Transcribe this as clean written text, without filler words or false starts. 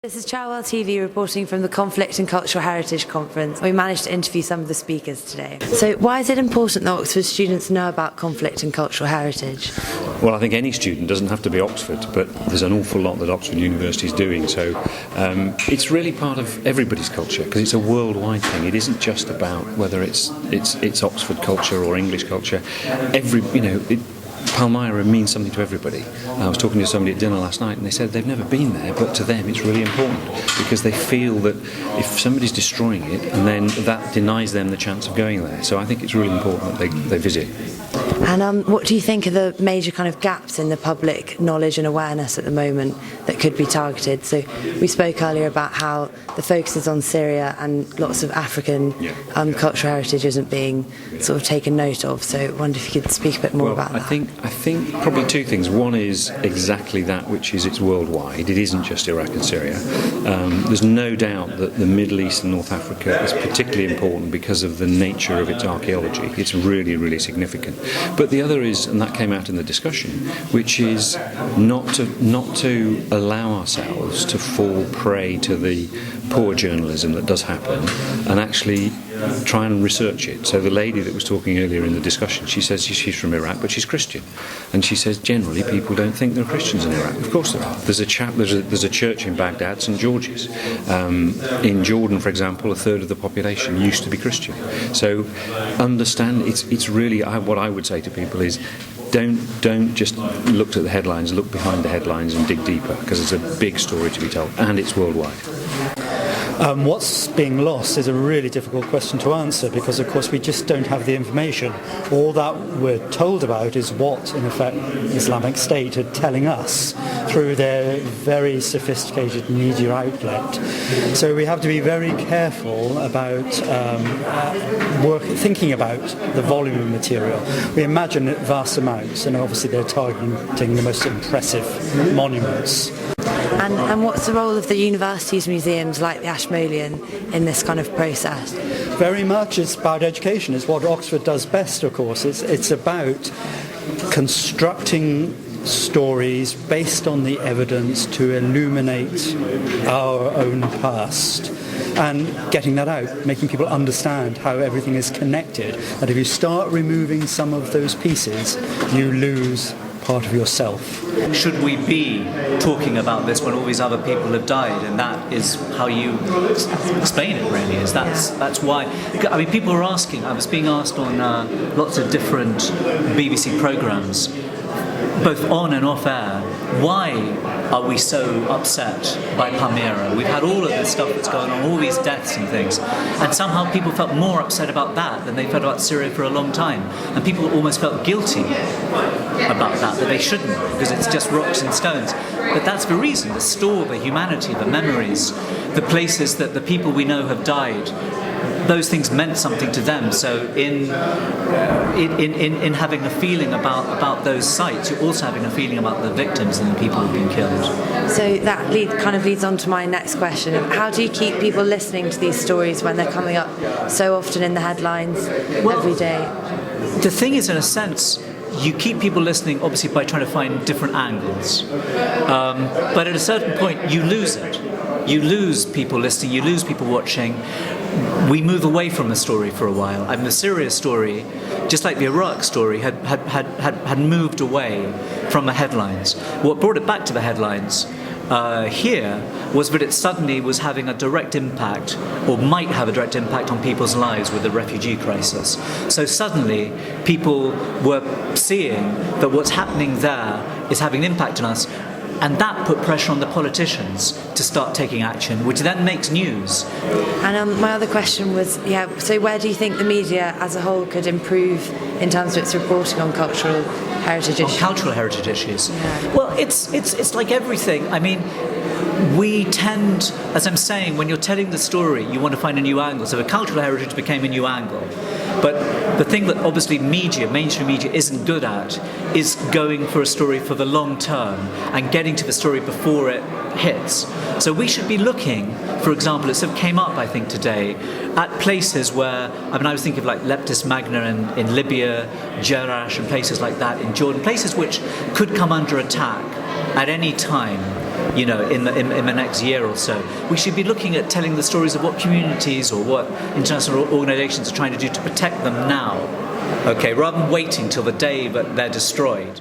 This is Cherwell TV reporting from the Conflict and Cultural Heritage Conference. We managed to interview some of the speakers today. So why is it important that Oxford students know about conflict and cultural heritage? Well, I think any student doesn't have to be Oxford, but there's an awful lot that Oxford University is doing. So it's really part of everybody's culture because it's a worldwide thing. It isn't just about whether it's Oxford culture or English culture. Palmyra means something to everybody. I was talking to somebody at dinner last night and they said they've never been there, but to them it's really important because they feel that if somebody's destroying it, and then that denies them the chance of going there. So I think it's really important that they visit. And what do you think are the major kind of gaps in the public knowledge and awareness at the moment that could be targeted? So we spoke earlier about how the focus is on Syria and lots of African cultural heritage isn't being sort of taken note of. So I wonder if you could speak a bit more about that. I think probably two things. One is exactly that, which is it's worldwide. It isn't just Iraq and Syria. There's no doubt that the Middle East and North Africa is particularly important because of the nature of its archaeology. It's really, really significant. But the other is, and that came out in the discussion, which is not to allow ourselves to fall prey to the poor journalism that does happen and actually try and research it. So the lady that was talking earlier in the discussion, she says she's from Iraq, but she's Christian. And she says generally people don't think there are Christians in Iraq. Of course there are. There's a church in Baghdad, St. George's. In Jordan, for example, a third of the population used to be Christian. So understand, it's really, what I would say to people is, don't just look at the headlines, look behind the headlines and dig deeper, because it's a big story to be told, and it's worldwide. What's being lost is a really difficult question to answer because, of course, we just don't have the information. All that we're told about is what, in effect, Islamic State are telling us through their very sophisticated media outlet. So we have to be very careful about thinking about the volume of material. We imagine vast amounts, and obviously they're targeting the most impressive monuments. And what's the role of the universities' museums like the Ashmolean in this kind of process? Very much it's about education. It's what Oxford does best, of course. It's about constructing stories based on the evidence to illuminate our own past and getting that out, making people understand how everything is connected. And if you start removing some of those pieces, you lose part of yourself. Should we be talking about this when all these other people have died? And that is how you explain it, really. Is that's why. I mean, people are asking. I was being asked on lots of different BBC programmes, both on and off air, why are we so upset by Palmyra? We've had all of this stuff that's going on, all these deaths and things, and somehow people felt more upset about that than they felt about Syria for a long time, and people almost felt guilty about that they shouldn't, because it's just rocks and stones. But that's the reason, the store, the humanity, the memories, the places that the people we know have died, those things meant something to them. So in having a feeling about those sites, you're also having a feeling about the victims and the people who've been killed. So that kind of leads on to my next question. How do you keep people listening to these stories when they're coming up so often in the headlines every day? The thing is, in a sense, you keep people listening, obviously, by trying to find different angles. But at a certain point, you lose it. You lose people listening, you lose people watching. We move away from the story for a while. I mean, the Syria story, just like the Iraq story, had moved away from the headlines. What brought it back to the headlines here was that it suddenly was having a direct impact, or might have a direct impact on people's lives with the refugee crisis. So suddenly people were seeing that what's happening there is having an impact on us. And that put pressure on the politicians to start taking action, which then makes news. And my other question was, so where do you think the media as a whole could improve in terms of its reporting on cultural heritage issues? Cultural heritage issues. Yeah. Well, it's like everything. I mean, we tend, as I'm saying, when you're telling the story, you want to find a new angle. So the cultural heritage became a new angle. But the thing that obviously mainstream media isn't good at is going for a story for the long term and getting to the story before it hits. So we should be looking, for example, it sort of came up, I think, today, at places where, I was thinking of like Leptis Magna in Libya, Jerash and places like that in Jordan, places which could come under attack at any time. in the next year or so. We should be looking at telling the stories of what communities or what international organisations are trying to do to protect them now, okay, rather than waiting till the day that they're destroyed.